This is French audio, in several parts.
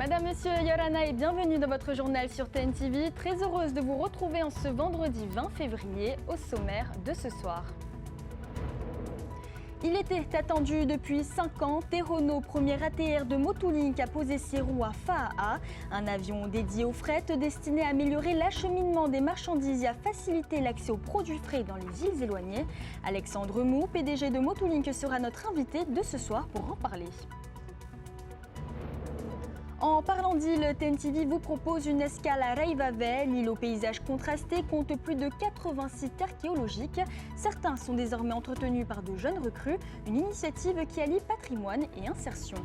Madame, Monsieur, Yorana et bienvenue dans votre journal sur TNTV. Très heureuse de vous retrouver en ce vendredi 20 février au sommaire de ce soir. Il était attendu depuis 5 ans. Tehono, premier ATR de Motulink, a posé ses roues à Faa'a, un avion dédié au fret destiné à améliorer l'acheminement des marchandises et à faciliter l'accès aux produits frais dans les îles éloignées. Alexandre Mou, PDG de Motulink, sera notre invité de ce soir pour en parler. En parlant d'île, TNTV vous propose une escale à Reivave. L'île au paysage contrasté compte plus de 80 sites archéologiques. Certains sont désormais entretenus par de jeunes recrues, une initiative qui allie patrimoine et insertion.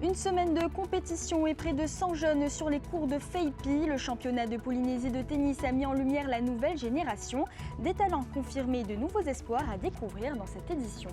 Une semaine de compétition et près de 100 jeunes sur les cours de Feipi. Le championnat de Polynésie de tennis a mis en lumière la nouvelle génération. Des talents confirmés et de nouveaux espoirs à découvrir dans cette édition.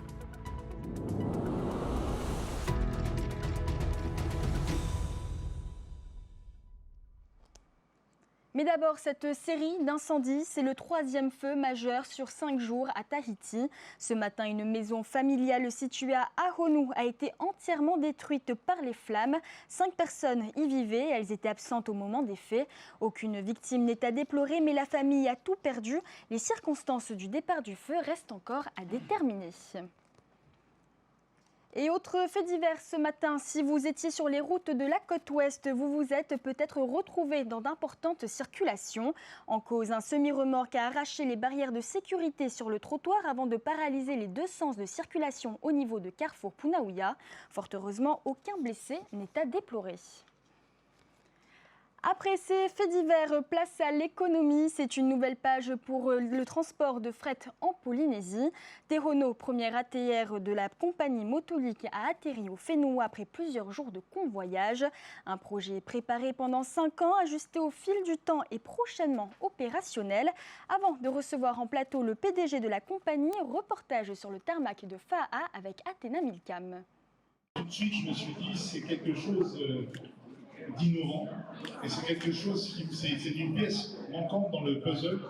Mais d'abord, cette série d'incendies, c'est le 3e feu majeur sur 5 jours à Tahiti. Ce matin, une maison familiale située à Ahonu a été entièrement détruite par les flammes. 5 personnes y vivaient, elles étaient absentes au moment des faits. Aucune victime n'est à déplorer, mais la famille a tout perdu. Les circonstances du départ du feu restent encore à déterminer. Et autre fait divers ce matin, si vous étiez sur les routes de la côte ouest, vous vous êtes peut-être retrouvé dans d'importantes circulations. En cause, un semi-remorque a arraché les barrières de sécurité sur le trottoir avant de paralyser les 2 sens de circulation au niveau de Carrefour Punaouia. Fort heureusement, aucun blessé n'est à déplorer. Après ces faits divers, place à l'économie. C'est une nouvelle page pour le transport de fret en Polynésie. Tehono, premier ATR de la compagnie Motulink, a atterri au Whenua après plusieurs jours de convoyage. Un projet préparé pendant 5 ans, ajusté au fil du temps et prochainement opérationnel. Avant de recevoir en plateau le PDG de la compagnie, reportage sur le tarmac de Faa'a avec Athéna Milcam. Tout de suite, je me suis dit, c'est quelque chose d'innovant et c'est quelque chose qui c'est une pièce manquante dans le puzzle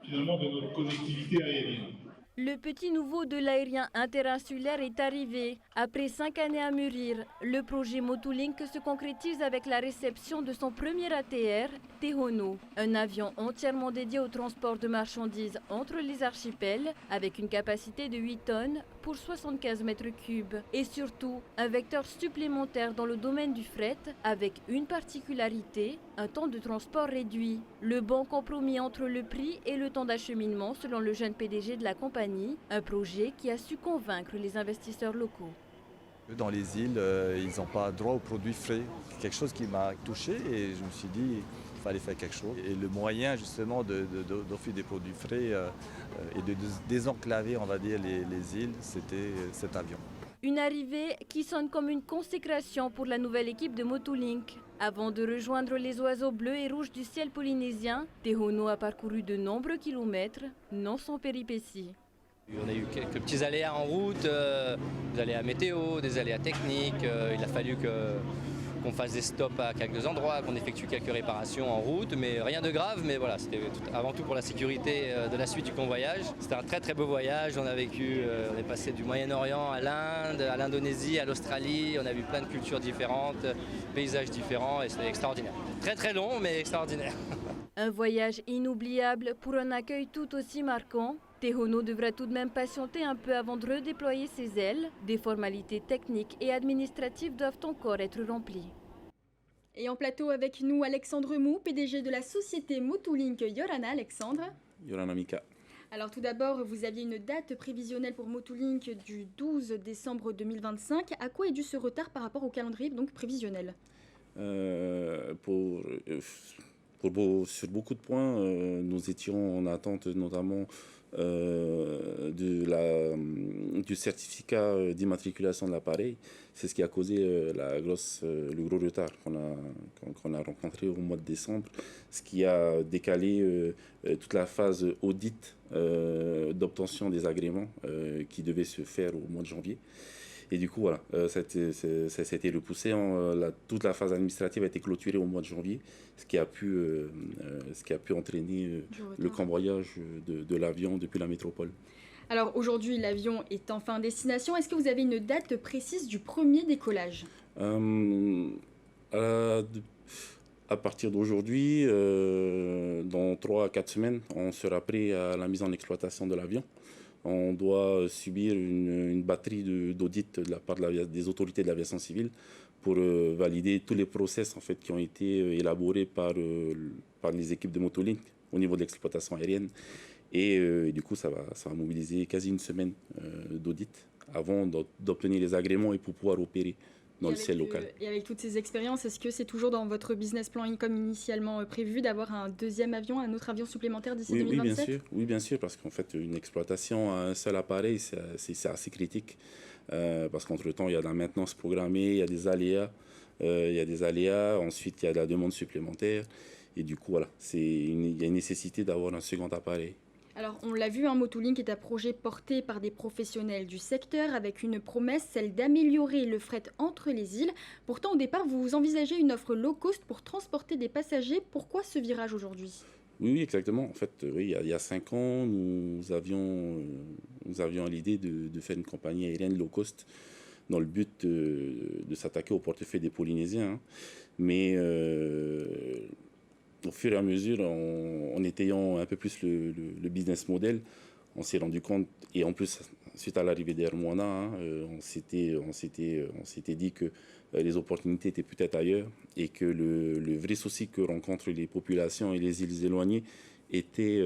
finalement de notre connectivité aérienne. Le petit nouveau de l'aérien interinsulaire est arrivé. Après 5 années à mûrir, le projet Motulink se concrétise avec la réception de son premier ATR, Tehono, un avion entièrement dédié au transport de marchandises entre les archipels, avec une capacité de 8 tonnes pour 75 mètres cubes. Et surtout, un vecteur supplémentaire dans le domaine du fret, avec une particularité, un temps de transport réduit. Le bon compromis entre le prix et le temps d'acheminement, selon le jeune PDG de la compagnie. Un projet qui a su convaincre les investisseurs locaux. Dans les îles, ils n'ont pas droit aux produits frais. C'est quelque chose qui m'a touché et je me suis dit qu'il fallait faire quelque chose. Et le moyen justement d'offrir des produits frais et de désenclaver, on va dire, les îles, c'était cet avion. Une arrivée qui sonne comme une consécration pour la nouvelle équipe de Motulink. Avant de rejoindre les oiseaux bleus et rouges du ciel polynésien, Tehono a parcouru de nombreux kilomètres, non sans péripéties. On a eu quelques petits aléas en route, des aléas météo, des aléas techniques. Il a fallu qu'on fasse des stops à quelques endroits, qu'on effectue quelques réparations en route, mais rien de grave. Mais voilà, c'était avant tout pour la sécurité de la suite du convoyage. C'était un très très beau voyage. On est passé du Moyen-Orient à l'Inde, à l'Indonésie, à l'Australie. On a vu plein de cultures différentes, paysages différents et c'était extraordinaire. Très très long, mais extraordinaire. Un voyage inoubliable pour un accueil tout aussi marquant. Tehono devra tout de même patienter un peu avant de redéployer ses ailes. Des formalités techniques et administratives doivent encore être remplies. Et en plateau avec nous, Alexandre Mou, PDG de la société Motulink Yorana. Alexandre. Yorana Mika. Alors tout d'abord, vous aviez une date prévisionnelle pour Motulink du 12 décembre 2025. À quoi est dû ce retard par rapport au calendrier donc prévisionnel ? Sur beaucoup de points, nous étions en attente notamment du certificat d'immatriculation de l'appareil. C'est ce qui a causé le gros retard qu'on a rencontré au mois de décembre, ce qui a décalé toute la phase audit d'obtention des agréments qui devait se faire au mois de janvier. Et du coup, voilà, ça a été repoussé. Toute la phase administrative a été clôturée au mois de janvier, ce qui a pu entraîner le cambriolage de l'avion depuis la métropole. Alors aujourd'hui, l'avion est enfin en destination. Est-ce que vous avez une date précise du premier décollage ? À partir d'aujourd'hui, dans 3 à 4 semaines, on sera prêt à la mise en exploitation de l'avion. On doit subir une batterie d'audits de la part des autorités de l'aviation civile pour valider tous les process en fait, qui ont été élaborés par les équipes de Motolink au niveau de l'exploitation aérienne. Et du coup, ça va mobiliser quasi une semaine d'audit avant d'obtenir les agréments et pour pouvoir opérer dans le ciel local. Et avec toutes ces expériences, est-ce que c'est toujours dans votre business plan comme initialement prévu d'avoir un deuxième avion, un autre avion supplémentaire d'ici 2027 ? Oui, bien sûr, parce qu'en fait, une exploitation à un seul appareil, c'est assez critique. Parce qu'entre-temps, il y a de la maintenance programmée, il y a des aléas, ensuite il y a de la demande supplémentaire. Et du coup, voilà, il y a une nécessité d'avoir un second appareil. Alors, on l'a vu, Motolink est un projet porté par des professionnels du secteur avec une promesse, celle d'améliorer le fret entre les îles. Pourtant, au départ, vous envisagez une offre low cost pour transporter des passagers. Pourquoi ce virage aujourd'hui ? Oui, exactement. En fait, oui, il y a 5 ans, nous avions l'idée de faire une compagnie aérienne low cost dans le but de s'attaquer au portefeuille des Polynésiens. Hein. Mais au fur et à mesure, en étayant un peu plus le business model, on s'est rendu compte, et en plus, suite à l'arrivée d'Air Moana, hein, on s'était dit que les opportunités étaient peut-être ailleurs et que le vrai souci que rencontrent les populations et les îles éloignées était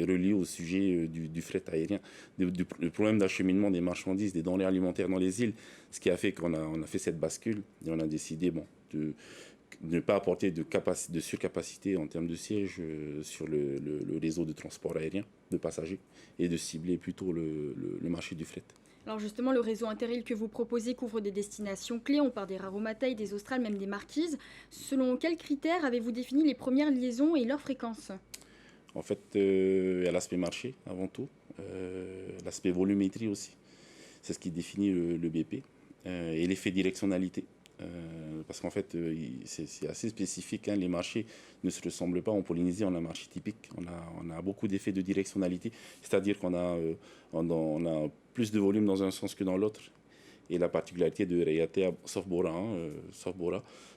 relié au sujet du fret aérien, le problème d'acheminement des marchandises, des denrées alimentaires dans les îles, ce qui a fait qu'on a fait cette bascule et on a décidé de ne pas apporter de surcapacité en termes de sièges sur le réseau de transport aérien de passagers et de cibler plutôt le marché du fret. Alors justement, le réseau Interrail que vous proposez couvre des destinations clés. On parle des Raromatei, des Australes, même des Marquises. Selon quels critères avez-vous défini les premières liaisons et leur fréquence ? En fait, il y a l'aspect marché avant tout, l'aspect volumétrie aussi. C'est ce qui définit le BP et l'effet directionnalité. Parce qu'en fait, c'est assez spécifique. Hein, les marchés ne se ressemblent pas. En Polynésie, on a un marché typique. On a beaucoup d'effets de directionnalité. C'est-à-dire qu'on a plus de volume dans un sens que dans l'autre. Et la particularité de Raiatea, sauf Bora,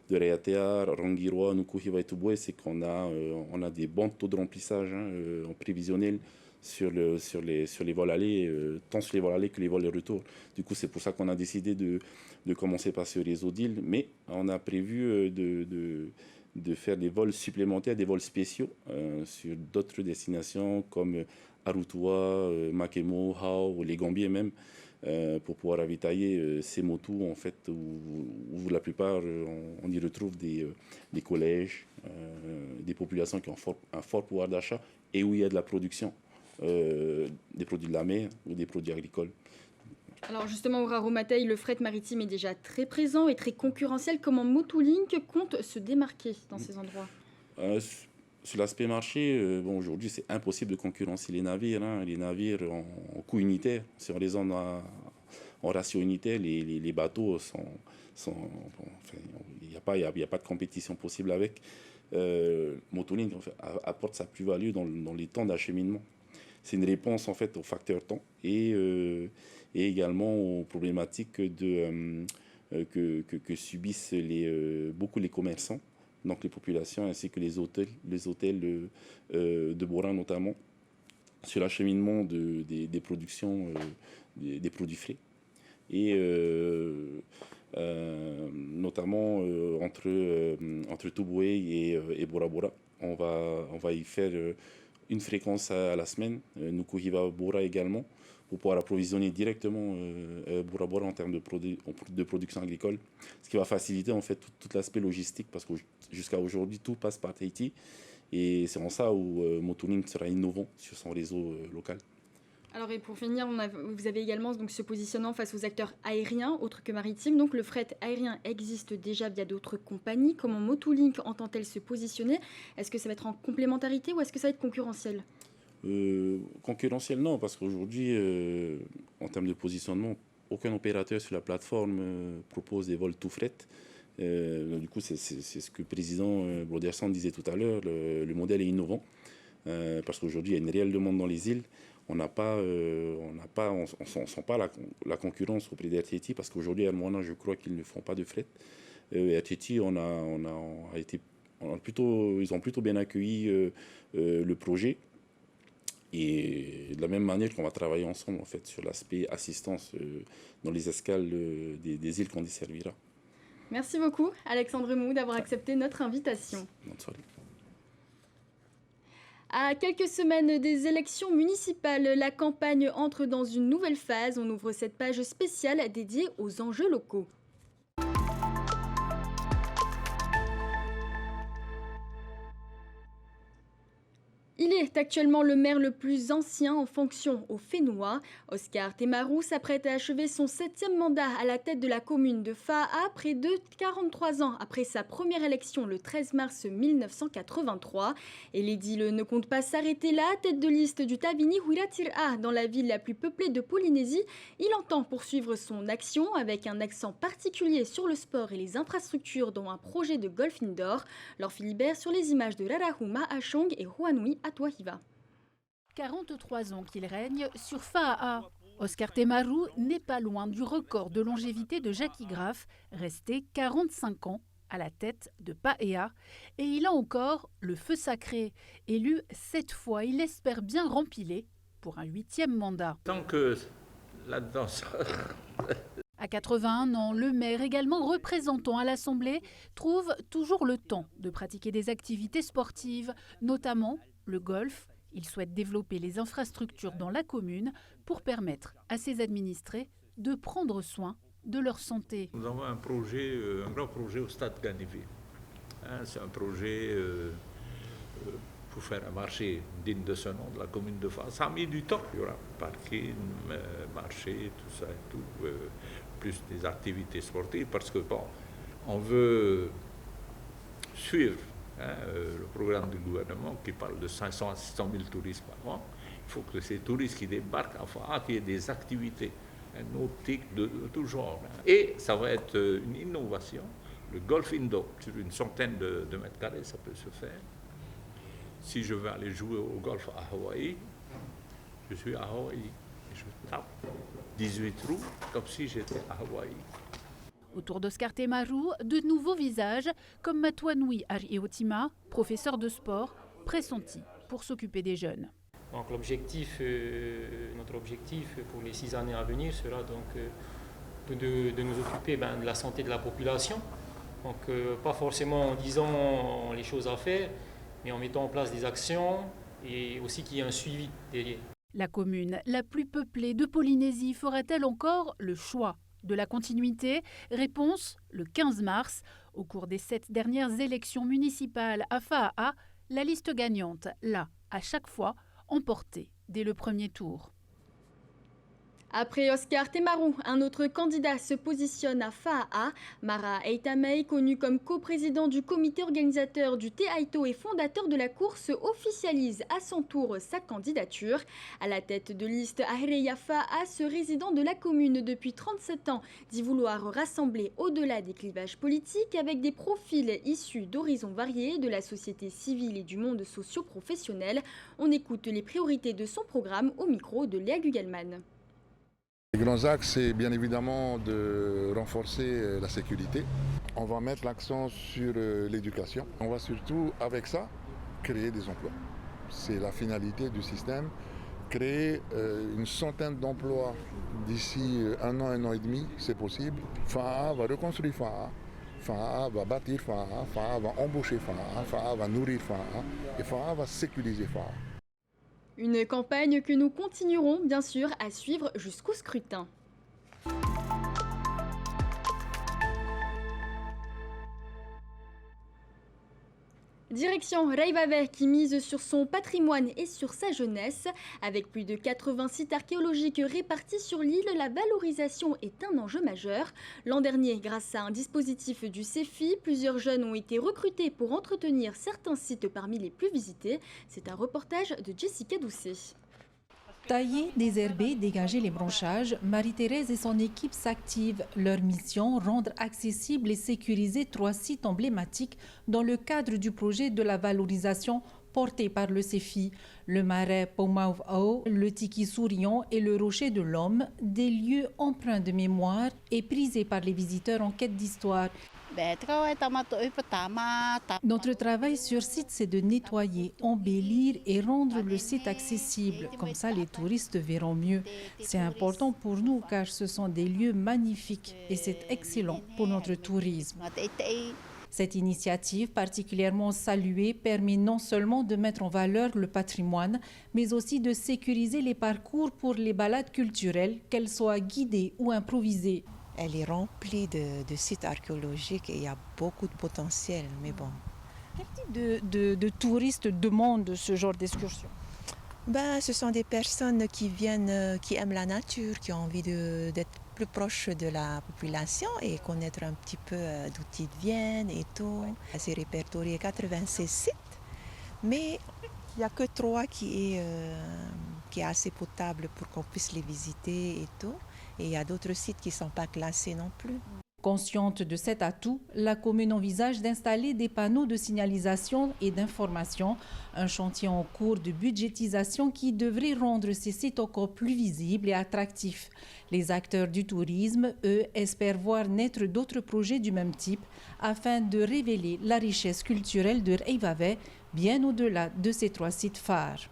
de Raiatea, Rangiroa, Nukuhiva et Tuboe, c'est qu'on a des bons taux de remplissage en prévisionnel sur les vols allés, tant sur les vols allés que les vols de retour. Du coup, c'est pour ça qu'on a décidé de commencer par ce réseau d'îles, mais on a prévu de faire des vols supplémentaires, des vols spéciaux sur d'autres destinations comme Arutua, Makemo, Hao, les Gambiers même, pour pouvoir ravitailler ces motos en fait, où la plupart on y retrouve des collèges, des populations qui ont un fort pouvoir d'achat et où il y a de la production. Des produits de la mer ou des produits agricoles. Alors justement, au Raromatei, le fret maritime est déjà très présent et très concurrentiel. Comment Motolink compte se démarquer dans ces endroits ? Sur l'aspect marché, aujourd'hui c'est impossible de concurrencer les navires. Hein. Les navires en coût unitaire, si on les en a en ratio unitaire, les bateaux il n'y a pas de compétition possible avec. Motolink apporte sa plus-value dans les temps d'acheminement. C'est une réponse en fait au facteur temps et également aux problématiques que subissent beaucoup les commerçants, donc les populations ainsi que les hôtels de Bora notamment, sur l'acheminement des productions des produits frais. Et notamment entre Tuboe et Bora Bora, on va y faire une fréquence à la semaine, Nukuhiva Bora également, pour pouvoir approvisionner directement Bora Bora en termes de production agricole, ce qui va faciliter en fait tout l'aspect logistique, parce que jusqu'à aujourd'hui tout passe par Tahiti, et c'est en ça où Motolink sera innovant sur son réseau local. Alors et pour finir, vous avez également donc ce positionnement face aux acteurs aériens autres que maritimes. Donc le fret aérien existe déjà via d'autres compagnies. Comment Motolink entend-elle se positionner ? Est-ce que ça va être en complémentarité ou est-ce que ça va être concurrentiel ? Concurrentiel, non, parce qu'aujourd'hui, en termes de positionnement, aucun opérateur sur la plateforme propose des vols tout fret. Du coup, c'est ce que le président Broderson disait tout à l'heure, le modèle est innovant, parce qu'aujourd'hui, il y a une réelle demande dans les îles. On sent pas la concurrence auprès d'RTT, parce qu'aujourd'hui, à Moana, je crois qu'ils ne font pas de fret. RTT, ils ont plutôt bien accueilli le projet. Et de la même manière qu'on va travailler ensemble en fait, sur l'aspect assistance dans les escales des îles qu'on desservira. Merci beaucoup, Alexandre Mou, d'avoir accepté notre invitation. Bonne soirée. À quelques semaines des élections municipales, la campagne entre dans une nouvelle phase. On ouvre cette page spéciale dédiée aux enjeux locaux. Il est actuellement le maire le plus ancien en fonction au Fénois. Oscar Temarou s'apprête à achever son 7e mandat à la tête de la commune de Fa'a, près de 43 ans après sa première élection le 13 mars 1983. Et l'édile ne compte pas s'arrêter là. Tête de liste du Tabini Huiratir'a dans la ville la plus peuplée de Polynésie, il entend poursuivre son action avec un accent particulier sur le sport et les infrastructures, dont un projet de golf indoor. Laure Philibert sur les images de Rarahuma, Achong et Huanui à Tuahiva. 43 ans qu'il règne sur Fa'a. Oscar Temarou n'est pas loin du record de longévité de Jackie Graff, resté 45 ans à la tête de Paea. Et il a encore le feu sacré. Élu 7 fois, il espère bien rempiler pour un 8e mandat. Tant que là-dedans... À 81 ans, le maire, également représentant à l'Assemblée, trouve toujours le temps de pratiquer des activités sportives, notamment le golf. Il souhaite développer les infrastructures dans la commune pour permettre à ses administrés de prendre soin de leur santé. Nous avons un grand projet au stade Ganivi. C'est un projet pour faire un marché digne de ce nom de la commune de Fa'a. Ça a mis du temps. Il y aura parking, marché, tout ça et tout, plus des activités sportives, parce que bon, on veut suivre le programme du gouvernement qui parle de 500 à 600 000 touristes par an. Il faut que ces touristes qui débarquent, enfin, qu'il y ait des activités nautiques de tout genre. Et ça va être une innovation. Le golf indoor, sur une centaine de mètres carrés, ça peut se faire. Si je veux aller jouer au golf à Hawaï, je suis à Hawaï. Je tape 18 trous comme si j'étais à Hawaï. Autour d'Oscar Temarou, de nouveaux visages comme Matuanui Ariotima, professeur de sport, pressenti pour s'occuper des jeunes. Donc notre objectif pour les 6 années à venir sera donc de nous occuper de la santé de la population. Donc pas forcément en disant les choses à faire, mais en mettant en place des actions et aussi qu'il y ait un suivi derrière. La commune la plus peuplée de Polynésie fera-t-elle encore le choix de la continuité? Réponse le 15 mars. Au cours des 7 dernières élections municipales à Fa'a, la liste gagnante l'a à chaque fois emportée dès le premier tour. Après Oscar Temarou, un autre candidat se positionne à Fa'a. Mara Eitamei, connu comme coprésident du comité organisateur du Te Aito et fondateur de la course, officialise à son tour sa candidature. À la tête de liste Ahereia Fa'a, ce résident de la commune depuis 37 ans dit vouloir rassembler au-delà des clivages politiques avec des profils issus d'horizons variés, de la société civile et du monde socio-professionnel. On écoute les priorités de son programme au micro de Léa Gugelman. Les grands axes, c'est bien évidemment de renforcer la sécurité. On va mettre l'accent sur l'éducation. On va surtout, avec ça, créer des emplois. C'est la finalité du système. Créer une centaine d'emplois d'ici un an et demi, c'est possible. Fa'a va reconstruire Fa'a. Fa'a va bâtir Fa'a. Fa'a va embaucher Fa'a. Fa'a va nourrir Fa'a. Et Fa'a va sécuriser Fa'a. Une campagne que nous continuerons bien sûr à suivre jusqu'au scrutin. Direction Reivavet qui mise sur son patrimoine et sur sa jeunesse. Avec plus de 80 sites archéologiques répartis sur l'île, la valorisation est un enjeu majeur. L'an dernier, grâce à un dispositif du CEFI, plusieurs jeunes ont été recrutés pour entretenir certains sites parmi les plus visités. C'est un reportage de Jessica Doucet. Tailler, désherber, dégager les branchages, Marie-Thérèse et son équipe s'activent. Leur mission, rendre accessibles et sécuriser 3 sites emblématiques dans le cadre du projet de la valorisation porté par le CEFI. Le marais Pomauv-Ao, le Tiki Sourion et le Rocher de l'Homme, des lieux empreints de mémoire et prisés par les visiteurs en quête d'histoire. Notre travail sur site, c'est de nettoyer, embellir et rendre le site accessible. Comme ça, les touristes verront mieux. C'est important pour nous car ce sont des lieux magnifiques et c'est excellent pour notre tourisme. Cette initiative, particulièrement saluée, permet non seulement de mettre en valeur le patrimoine, mais aussi de sécuriser les parcours pour les balades culturelles, qu'elles soient guidées ou improvisées. Elle est remplie de sites archéologiques et il y a beaucoup de potentiel, mais bon. Quel type de touristes demandent ce genre d'excursion? Ce sont des personnes qui viennent, qui aiment la nature, qui ont envie d'être plus proches de la population et connaître un petit peu d'où ils viennent et tout. C'est répertorié 86 sites, mais il n'y a que 3 qui est assez potable pour qu'on puisse les visiter et tout. Et il y a d'autres sites qui ne sont pas classés non plus. Consciente de cet atout, la commune envisage d'installer des panneaux de signalisation et d'information, un chantier en cours de budgétisation qui devrait rendre ces sites encore plus visibles et attractifs. Les acteurs du tourisme, eux, espèrent voir naître d'autres projets du même type afin de révéler la richesse culturelle de Reivavet bien au-delà de ces 3 sites phares.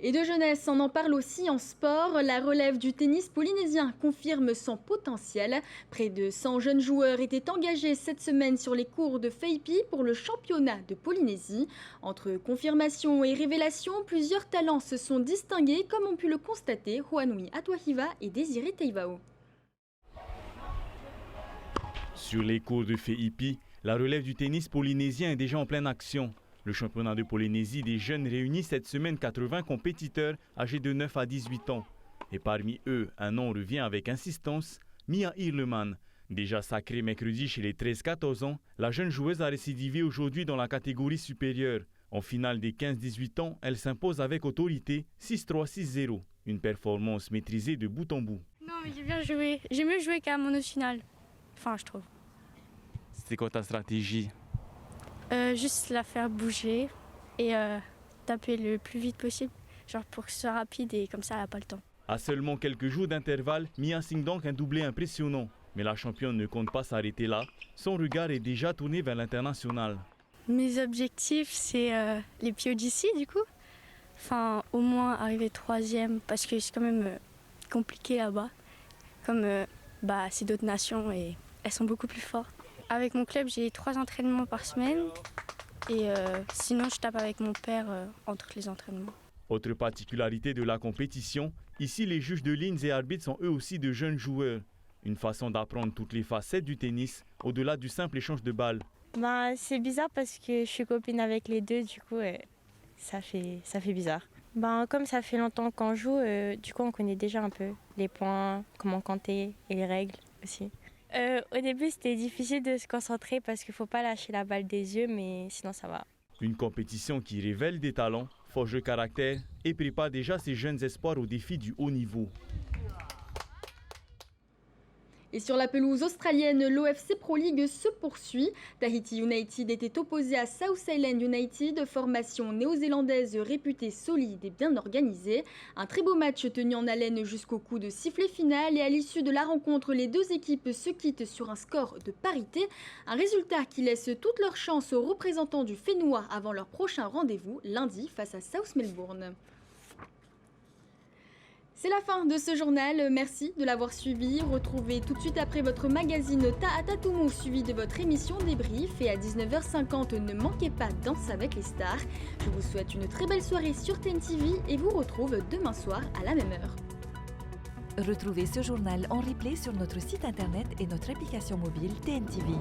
Et de jeunesse, on en parle aussi en sport. La relève du tennis polynésien confirme son potentiel. Près de 100 jeunes joueurs étaient engagés cette semaine sur les cours de Feipi pour le championnat de Polynésie. Entre confirmation et révélation, plusieurs talents se sont distingués, comme ont pu le constater Juanui Atuahiva et Désiré Teivao. Sur les cours de Feipi, la relève du tennis polynésien est déjà en pleine action. Le championnat de Polynésie des jeunes réunit cette semaine 80 compétiteurs âgés de 9 à 18 ans. Et parmi eux, un nom revient avec insistance, Mia Irleman. Déjà sacrée mercredi chez les 13-14 ans, la jeune joueuse a récidivé aujourd'hui dans la catégorie supérieure. En finale des 15-18 ans, elle s'impose avec autorité 6-3-6-0. Une performance maîtrisée de bout en bout. Non, mais j'ai bien joué. J'ai mieux joué qu'à mon finale. Enfin, je trouve. C'était quoi ta stratégie? Juste la faire bouger et taper le plus vite possible, genre pour que ce soit rapide et comme ça elle n'a pas le temps. À seulement quelques jours d'intervalle, Mia signe donc un doublé impressionnant. Mais la championne ne compte pas s'arrêter là. Son regard est déjà tourné vers l'international. Mes objectifs, c'est les POGC du coup. Enfin, au moins arriver 3e parce que c'est quand même compliqué là-bas. Comme c'est d'autres nations et elles sont beaucoup plus fortes. Avec mon club, j'ai 3 entraînements par semaine et sinon je tape avec mon père entre les entraînements. Autre particularité de la compétition, ici les juges de lignes et arbitres sont eux aussi de jeunes joueurs. Une façon d'apprendre toutes les facettes du tennis au-delà du simple échange de balles. C'est bizarre parce que je suis copine avec les deux, du coup ça fait bizarre. Comme ça fait longtemps qu'on joue, du coup on connaît déjà un peu les points, comment compter et les règles aussi. Au début, c'était difficile de se concentrer parce qu'il ne faut pas lâcher la balle des yeux, mais sinon ça va. Une compétition qui révèle des talents, forge le caractère et prépare déjà ses jeunes espoirs au défi du haut niveau. Et sur la pelouse australienne, l'OFC Pro League se poursuit. Tahiti United était opposé à South Island United, formation néo-zélandaise réputée solide et bien organisée. Un très beau match tenu en haleine jusqu'au coup de sifflet final et à l'issue de la rencontre, les deux équipes se quittent sur un score de parité. Un résultat qui laisse toutes leurs chances aux représentants du Fénois avant leur prochain rendez-vous lundi face à South Melbourne. C'est la fin de ce journal, merci de l'avoir suivi. Retrouvez tout de suite après votre magazine Ta'atatoumou suivi de votre émission Débrief et à 19h50 ne manquez pas Danse avec les stars. Je vous souhaite une très belle soirée sur TNTV et vous retrouve demain soir à la même heure. Retrouvez ce journal en replay sur notre site internet et notre application mobile TNTV.